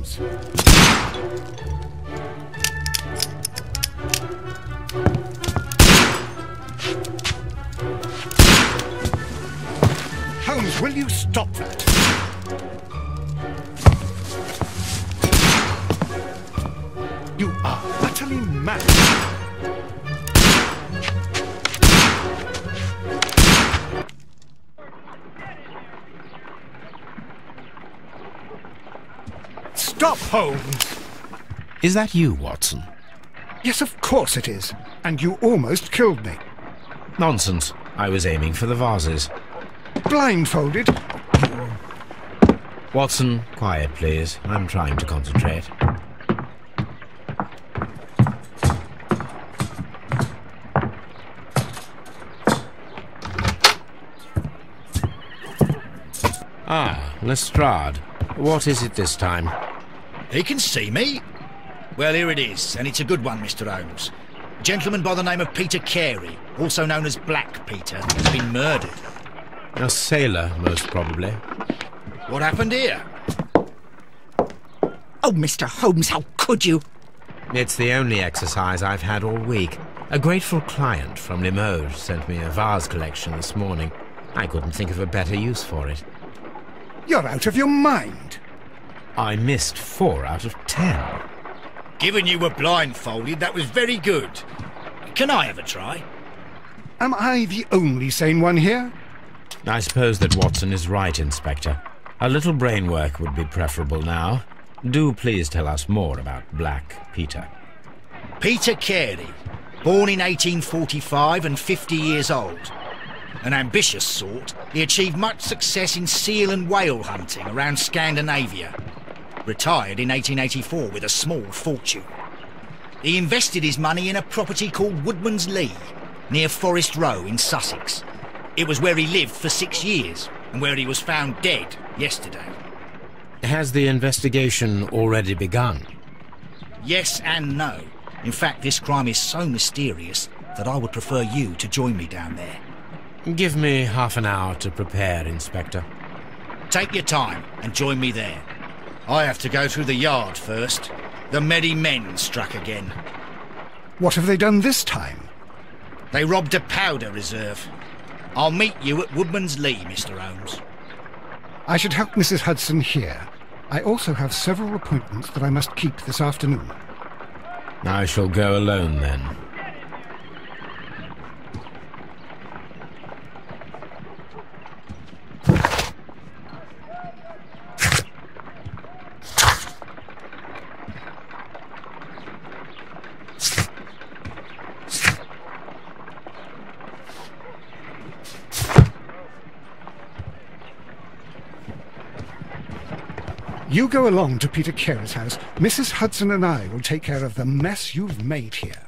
Holmes. Holmes, will you stop that? You are utterly mad. Stop, Holmes! Is that you, Watson? Yes, of course it is. And you almost killed me. Nonsense. I was aiming for the vases. Blindfolded? Watson, quiet, please. I'm trying to concentrate. Ah, Lestrade. What is it this time? He can see me. Well, here it is, and it's a good one, Mr. Holmes. A gentleman by the name of Peter Carey, also known as Black Peter, has been murdered. A sailor, most probably. What happened here? Oh, Mr. Holmes, how could you? It's the only exercise I've had all week. A grateful client from Limoges sent me a vase collection this morning. I couldn't think of a better use for it. You're out of your mind. I missed 4 out of 10. Given you were blindfolded, that was very good. Can I have a try? Am I the only sane one here? I suppose that Watson is right, Inspector. A little brain work would be preferable now. Do please tell us more about Black Peter. Peter Carey, born in 1845 and 50 years old. An ambitious sort, he achieved much success in seal and whale hunting around Scandinavia. Retired in 1884 with a small fortune. He invested his money in a property called Woodman's Lee, near Forest Row in Sussex. It was where he lived for 6 years, and where he was found dead yesterday. Has the investigation already begun? Yes and no. In fact, this crime is so mysterious that I would prefer you to join me down there. Give me half an hour to prepare, Inspector. Take your time and join me there. I have to go through the yard first. The merry men struck again. What have they done this time? They robbed a powder reserve. I'll meet you at Woodman's Lee, Mr. Holmes. I should help Mrs. Hudson here. I also have several appointments that I must keep this afternoon. I shall go alone, then. You go along to Peter Carey's house. Mrs. Hudson and I will take care of the mess you've made here.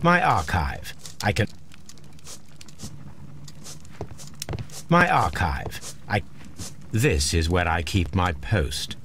My archive. My archive. This is where I keep my post.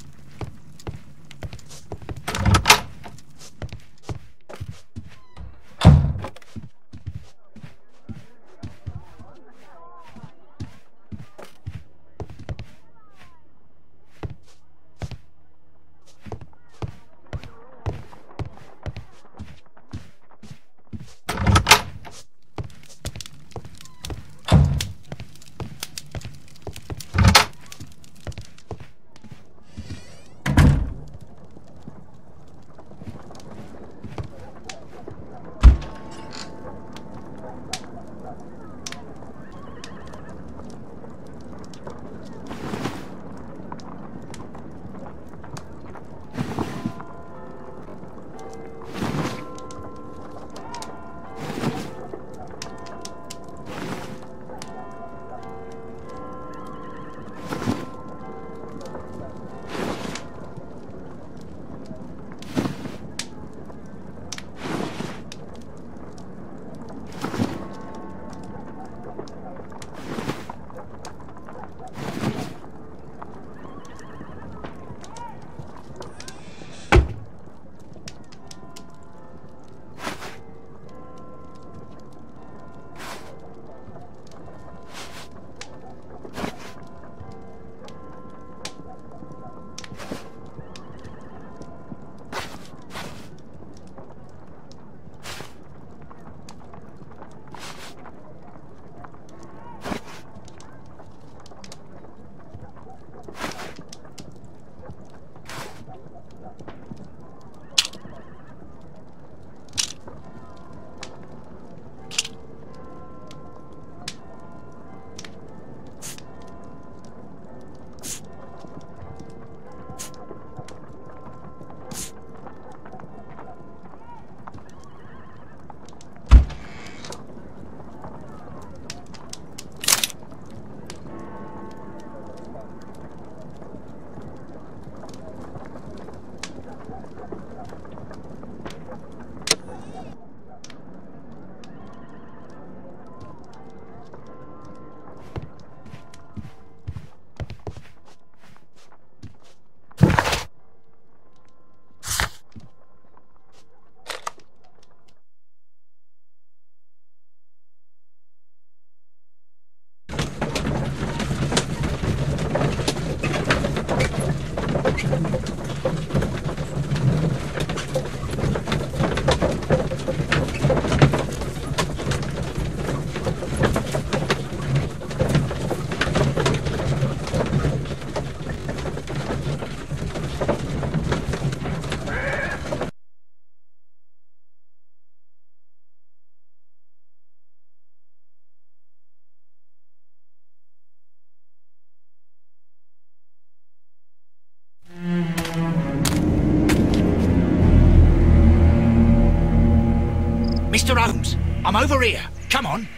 I'm over here. Come on.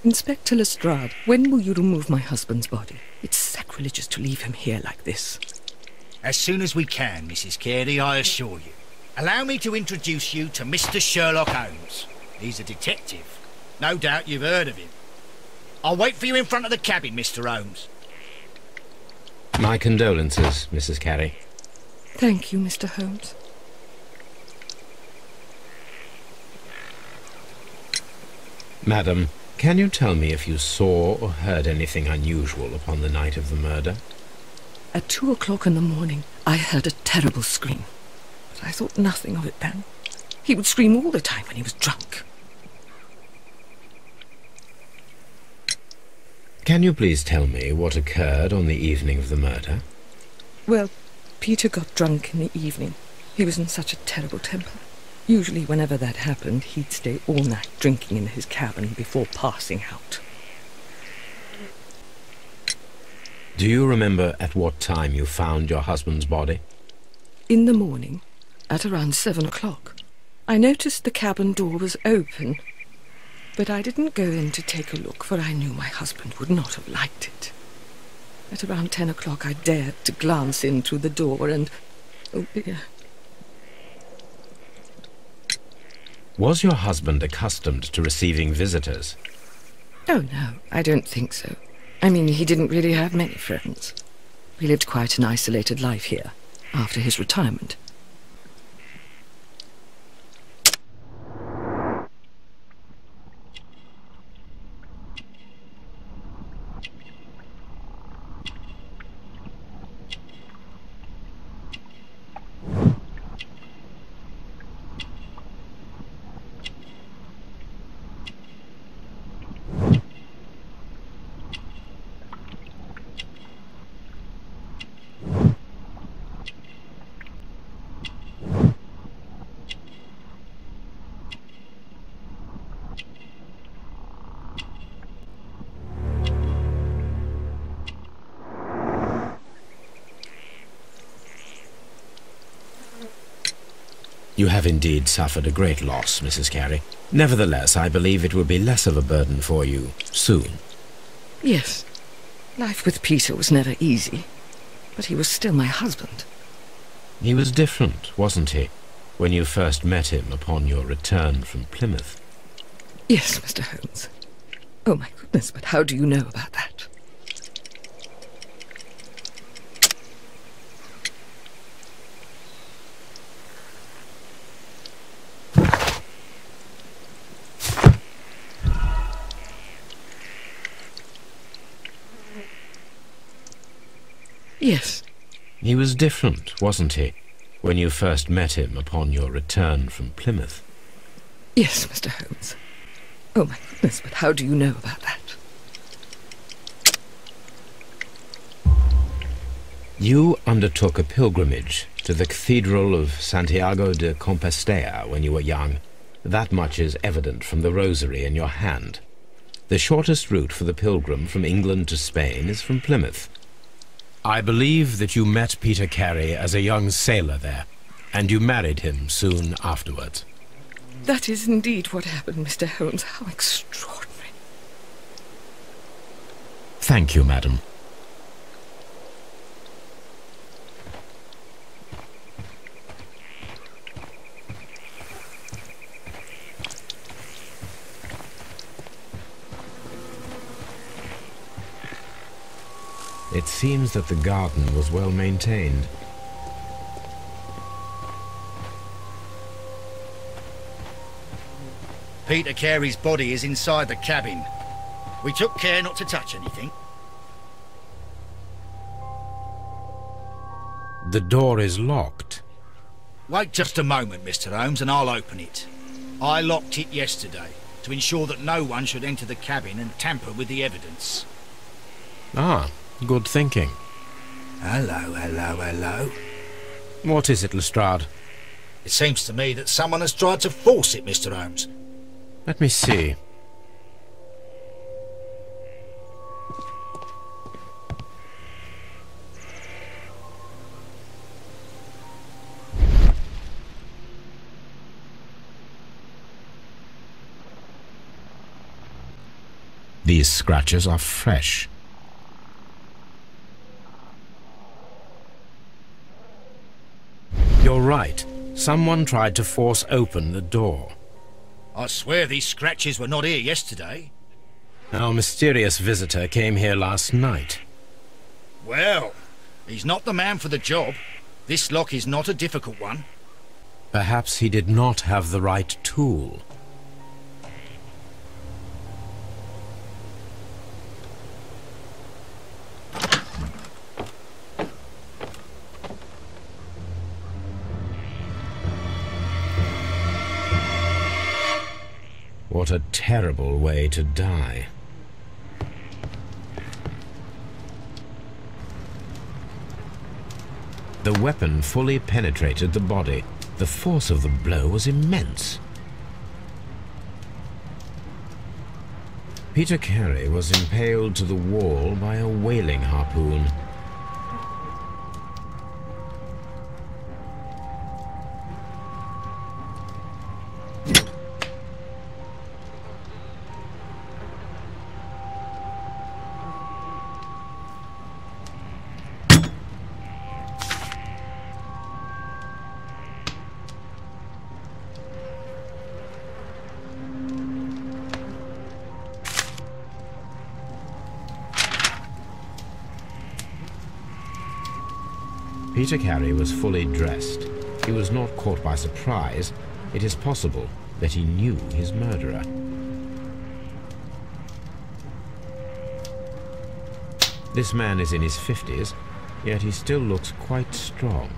Inspector Lestrade, when will you remove my husband's body? It's sacrilegious to leave him here like this. As soon as we can, Mrs. Carey, I assure you. Allow me to introduce you to Mr. Sherlock Holmes. He's a detective. No doubt you've heard of him. I'll wait for you in front of the cabin, Mr. Holmes. My condolences, Mrs. Carey. Thank you, Mr. Holmes. Madam, can you tell me if you saw or heard anything unusual upon the night of the murder? At 2 o'clock in the morning, I heard a terrible scream. But I thought nothing of it then. He would scream all the time when he was drunk. Can you please tell me what occurred on the evening of the murder? Well, Peter got drunk in the evening. He was in such a terrible temper. Usually whenever that happened, he'd stay all night drinking in his cabin before passing out. Do you remember at what time you found your husband's body? In the morning, at around 7 o'clock. I noticed the cabin door was open, but I didn't go in to take a look, for I knew my husband would not have liked it. At around 10 o'clock I dared to glance in through the door and... oh dear. Was your husband accustomed to receiving visitors? Oh no, I don't think so. I mean, he didn't really have many friends. He lived quite an isolated life here, after his retirement. You have indeed suffered a great loss, Mrs. Carey. Nevertheless, I believe it will be less of a burden for you soon. Yes. Life with Peter was never easy, but he was still my husband. He was different, wasn't he, when you first met him upon your return from Plymouth? Yes, Mr. Holmes. Oh, my goodness, but how do you know about that? Yes. He was different, wasn't he, when you first met him upon your return from Plymouth? Yes, Mr. Holmes. Oh, my goodness, but how do you know about that? You undertook a pilgrimage to the Cathedral of Santiago de Compostela when you were young. That much is evident from the rosary in your hand. The shortest route for the pilgrim from England to Spain is from Plymouth. I believe that you met Peter Carey as a young sailor there, and you married him soon afterwards. That is indeed what happened, Mr. Holmes. How extraordinary. Thank you, madam. It seems that the garden was well maintained. Peter Carey's body is inside the cabin. We took care not to touch anything. The door is locked. Wait just a moment, Mr. Holmes, and I'll open it. I locked it yesterday to ensure that no one should enter the cabin and tamper with the evidence. Ah, good thinking. Hello, hello, hello. What is it, Lestrade? It seems to me that someone has tried to force it, Mr. Holmes. Let me see. These scratches are fresh. You're right. Someone tried to force open the door. I swear these scratches were not here yesterday. Our mysterious visitor came here last night. Well, he's not the man for the job. This lock is not a difficult one. Perhaps he did not have the right tool. What a terrible way to die. The weapon fully penetrated the body. The force of the blow was immense. Peter Carey was impaled to the wall by a whaling harpoon. Peter Carey was fully dressed. He was not caught by surprise. It is possible that he knew his murderer. This man is in his 50s, yet he still looks quite strong.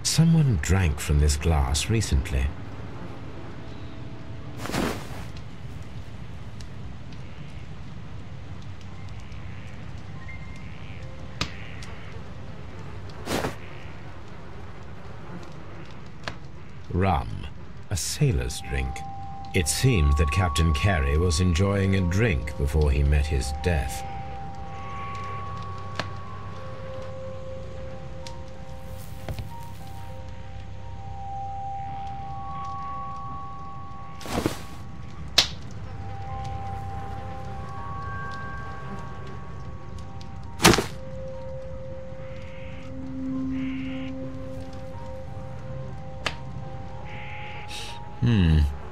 Someone drank from this glass recently. Rum, a sailor's drink. It seems that Captain Carey was enjoying a drink before he met his death.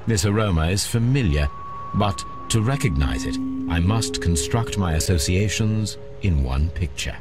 This aroma is familiar, but to recognize it, I must construct my associations in one picture.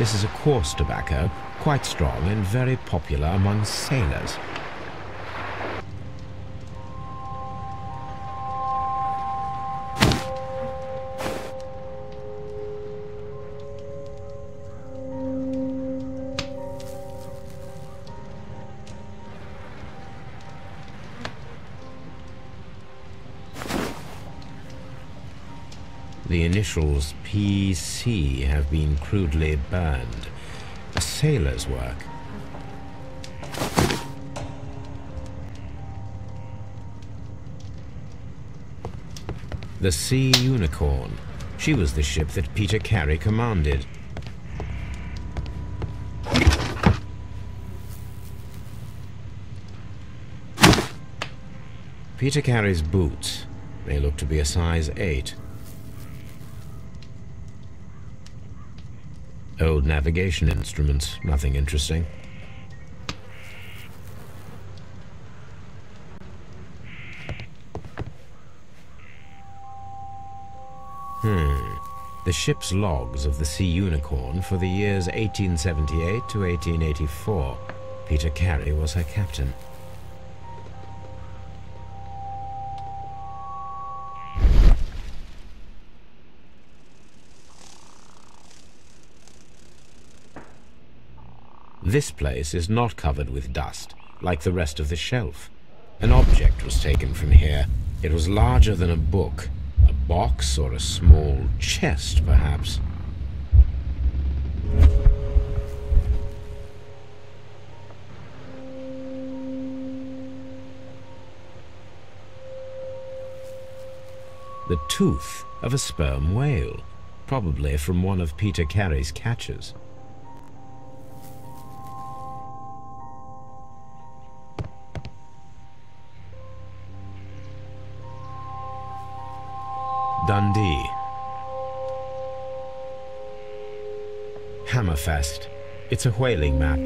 This is a coarse tobacco, quite strong and very popular among sailors. The initials PC have been crudely burned. A sailor's work. The Sea Unicorn. She was the ship that Peter Carey commanded. Peter Carey's boots. They look to be a size 8. Old navigation instruments, nothing interesting. The ship's logs of the Sea Unicorn for the years 1878 to 1884. Peter Carey was her captain. This place is not covered with dust, like the rest of the shelf. An object was taken from here. It was larger than a book. A box or a small chest, perhaps. The tooth of a sperm whale, probably from one of Peter Carey's catches. Dundee. Hammerfest. It's a whaling map.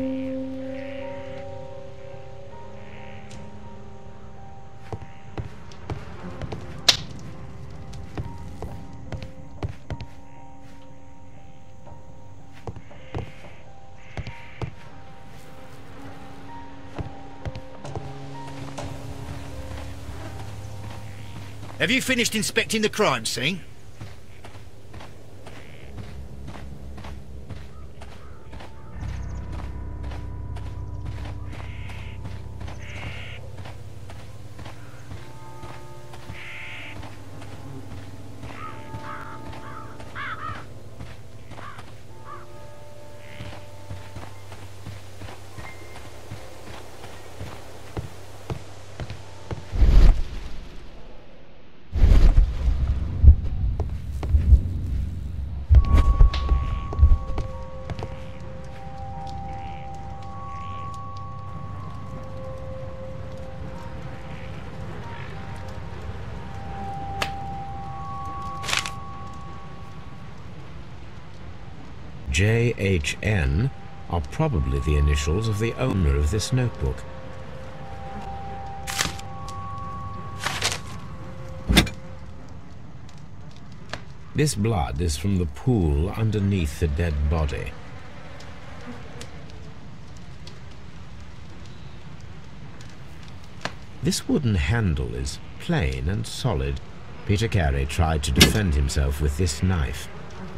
Have you finished inspecting the crime scene? JHN are probably the initials of the owner of this notebook. This blood is from the pool underneath the dead body. This wooden handle is plain and solid. Peter Carey tried to defend himself with this knife,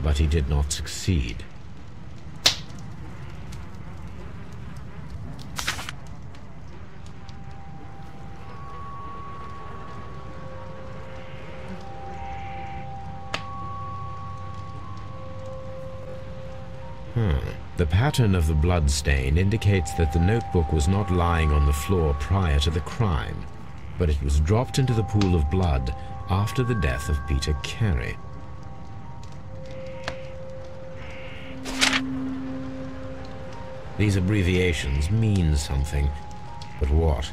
but he did not succeed. The pattern of the blood stain indicates that the notebook was not lying on the floor prior to the crime, but it was dropped into the pool of blood after the death of Peter Carey. These abbreviations mean something, but what?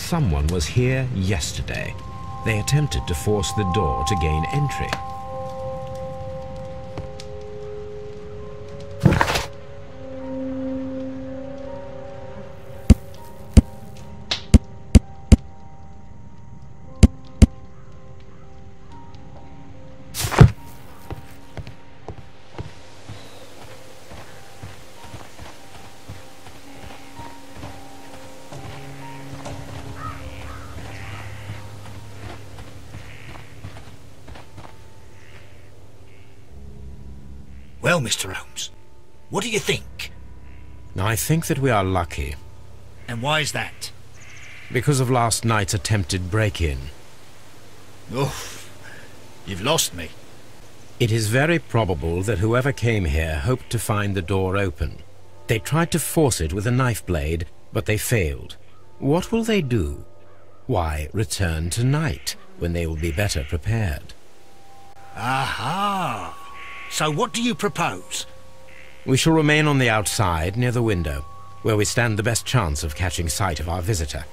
someone was here yesterday. They attempted to force the door to gain entry. Well, Mr. Holmes, what do you think? I think that we are lucky, And why is that? because of last night's attempted break-in. Oof, you've lost me. It is very probable that whoever came here hoped to find the door open. They tried to force it with a knife blade, but they failed. What will they do? Why, return tonight, when they will be better prepared. Aha! So what do you propose? We shall remain on the outside, near the window, where we stand the best chance of catching sight of our visitor.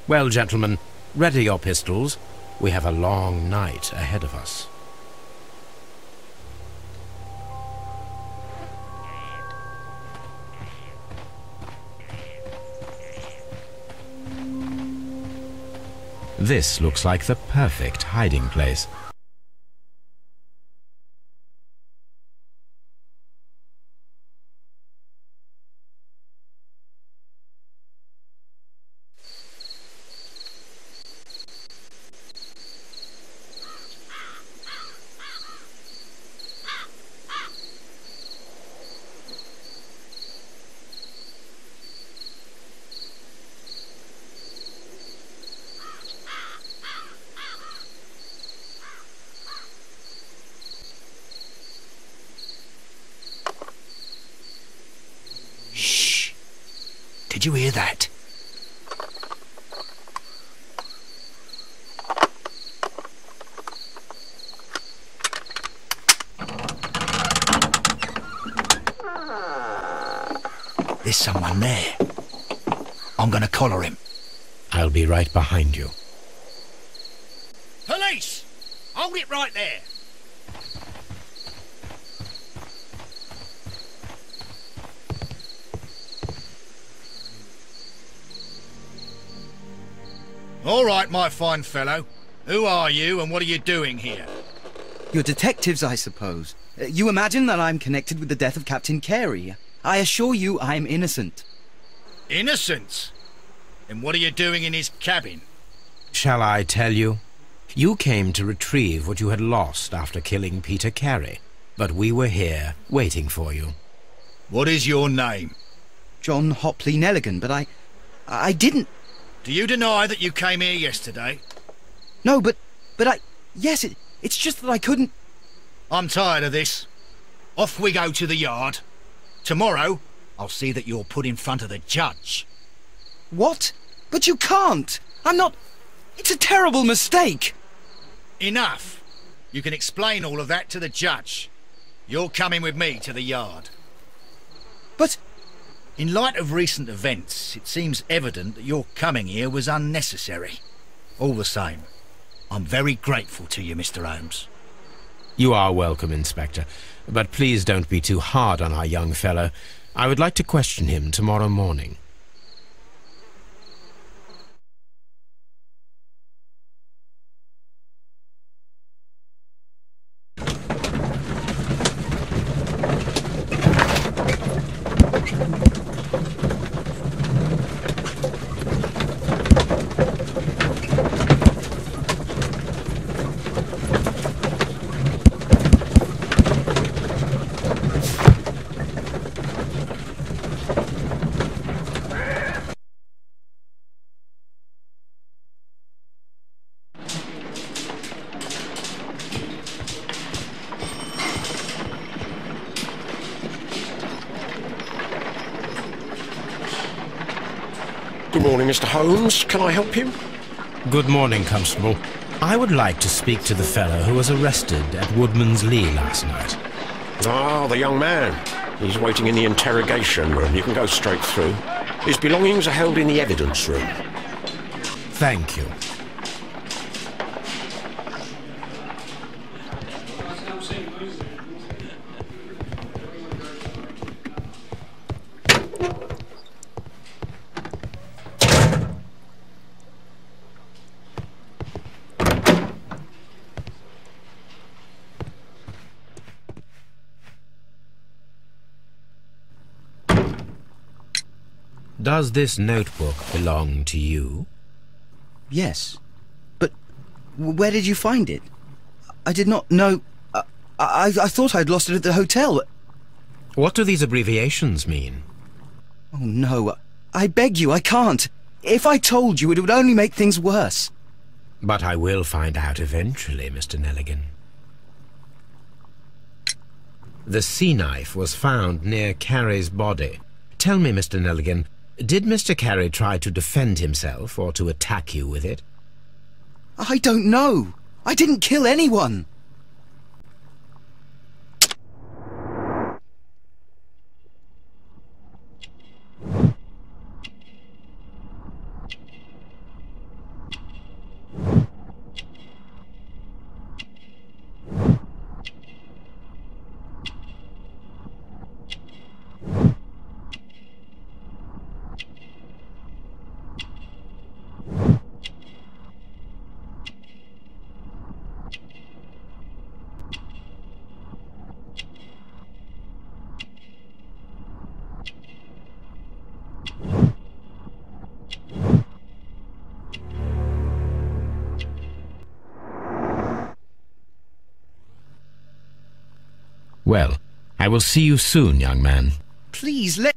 Well, gentlemen, ready your pistols. We have a long night ahead of us. This looks like the perfect hiding place. Shh! Did you hear that? There's someone there. I'm gonna collar him. I'll be right behind you. Police! Hold it right there! All right, my fine fellow. Who are you and what are you doing here? You're detectives, I suppose. You imagine that I'm connected with the death of Captain Carey. I assure you I'm innocent. Innocent? And what are you doing in his cabin? Shall I tell you? You came to retrieve what you had lost after killing Peter Carey, but we were here waiting for you. What is your name? John Hopley Nelligan, but I didn't... Do you deny that you came here yesterday? No, but yes, it's just that I couldn't... I'm tired of this. Off we go to the yard. Tomorrow, I'll see that you're put in front of the judge. What? But you can't! I'm not... It's a terrible mistake! Enough. You can explain all of that to the judge. You're coming with me to the yard. But... In light of recent events, it seems evident that your coming here was unnecessary. All the same, I'm very grateful to you, Mr. Holmes. You are welcome, Inspector, but please don't be too hard on our young fellow. I would like to question him tomorrow morning. Good morning, Mr. Holmes. Can I help you? Good morning, Constable. I would like to speak to the fellow who was arrested at Woodman's Lee last night. Ah, the young man. He's waiting in the interrogation room. You can go straight through. His belongings are held in the evidence room. Thank you. Does this notebook belong to you? Yes. But where did you find it? I did not know... I thought I'd lost it at the hotel. What do these abbreviations mean? Oh, no. I beg you, I can't. If I told you, it would only make things worse. But I will find out eventually, Mr. Nelligan. The sea knife was found near Carey's body. Tell me, Mr. Nelligan, did Mr. Carey try to defend himself or to attack you with it? I don't know. I didn't kill anyone. Well, I will see you soon, young man. Please, let...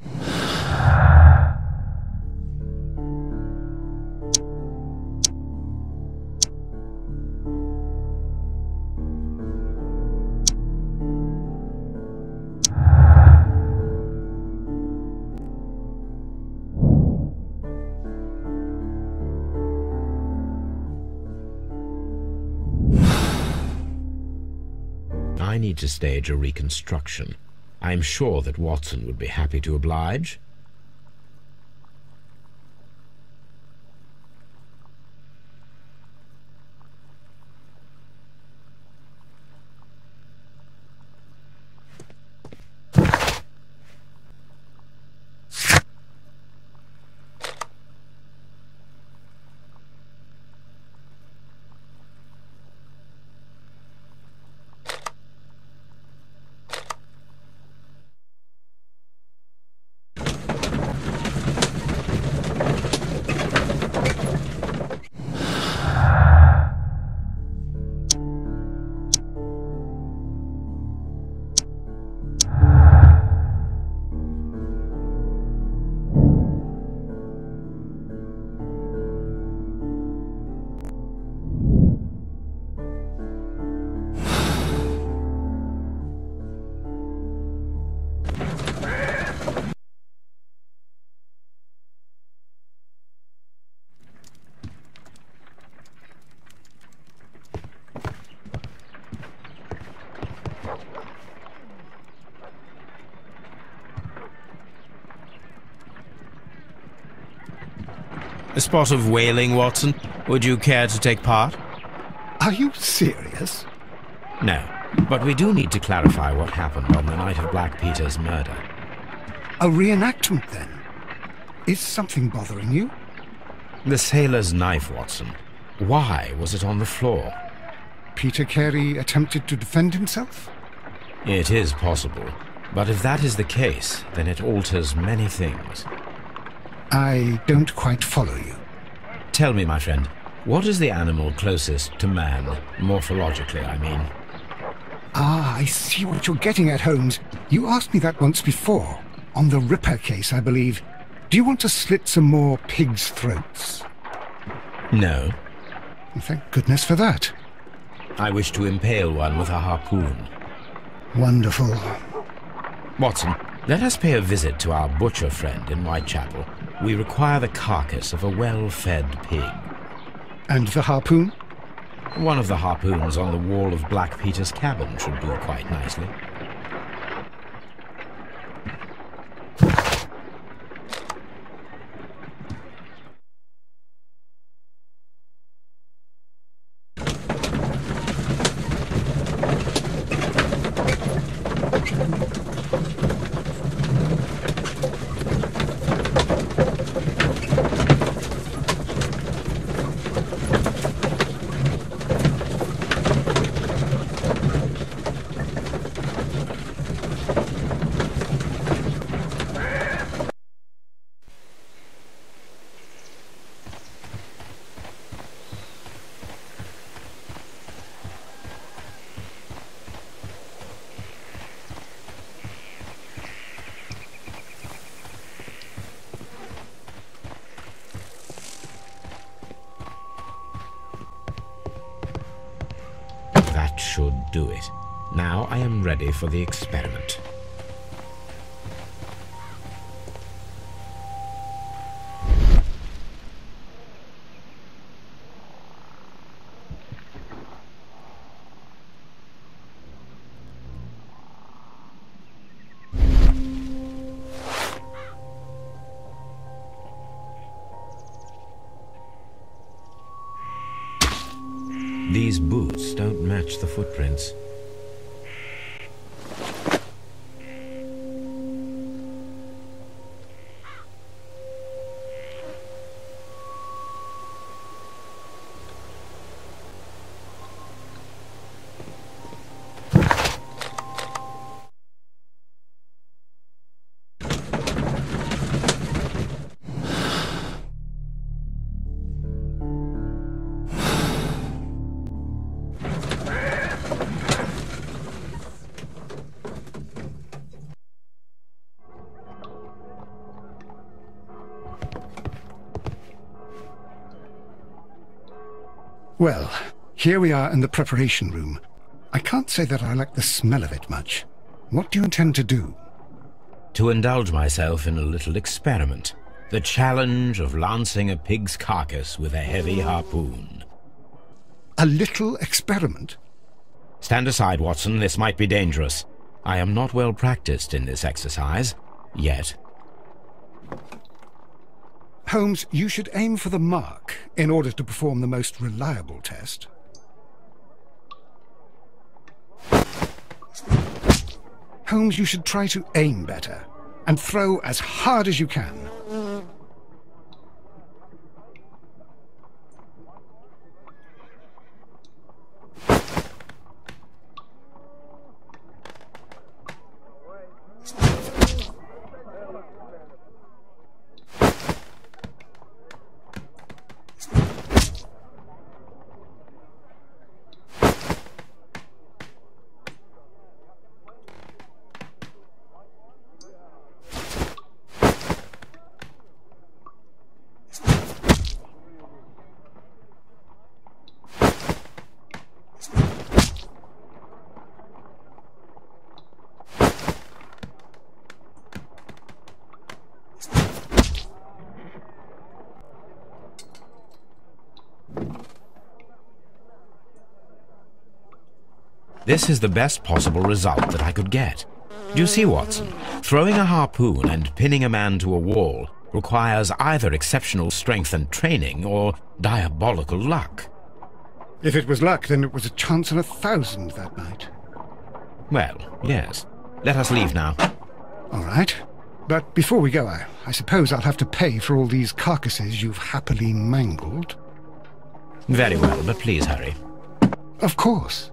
I need to stage a reconstruction. I'm sure that Watson would be happy to oblige. A spot of whaling, Watson. Would you care to take part? Are you serious? No, but we do need to clarify what happened on the night of Black Peter's murder. A reenactment, then? Is something bothering you? The sailor's knife, Watson. Why was it on the floor? Peter Carey attempted to defend himself? It is possible. But if that is the case, then it alters many things. I don't quite follow you. Tell me, my friend, what is the animal closest to man, morphologically, I mean? Ah, I see what you're getting at, Holmes. You asked me that once before, on the Ripper case, I believe. Do you want to slit some more pigs' throats? No. Thank goodness for that. I wish to impale one with a harpoon. Wonderful. Watson, let us pay a visit to our butcher friend in Whitechapel. We require the carcass of a well-fed pig. And the harpoon? One of the harpoons on the wall of Black Peter's cabin should do quite nicely. do it. Now I am ready for the experiment. These boots don't match the footprints. Well, here we are in the preparation room. I can't say that I like the smell of it much. What do you intend to do? To indulge myself in a little experiment. The challenge of lancing a pig's carcass with a heavy harpoon. A little experiment? Stand aside, Watson. This might be dangerous. I am not well practiced in this exercise. Yet. Holmes, you should aim for the mark in order to perform the most reliable test. Holmes, you should try to aim better and throw as hard as you can. This is the best possible result that I could get. Do you see, Watson? Throwing a harpoon and pinning a man to a wall requires either exceptional strength and training or diabolical luck. If it was luck, then it was a chance in 1,000 that night. Well, yes. Let us leave now. All right. But before we go, I suppose I'll have to pay for all these carcasses you've happily mangled. Very well, but please hurry. Of course.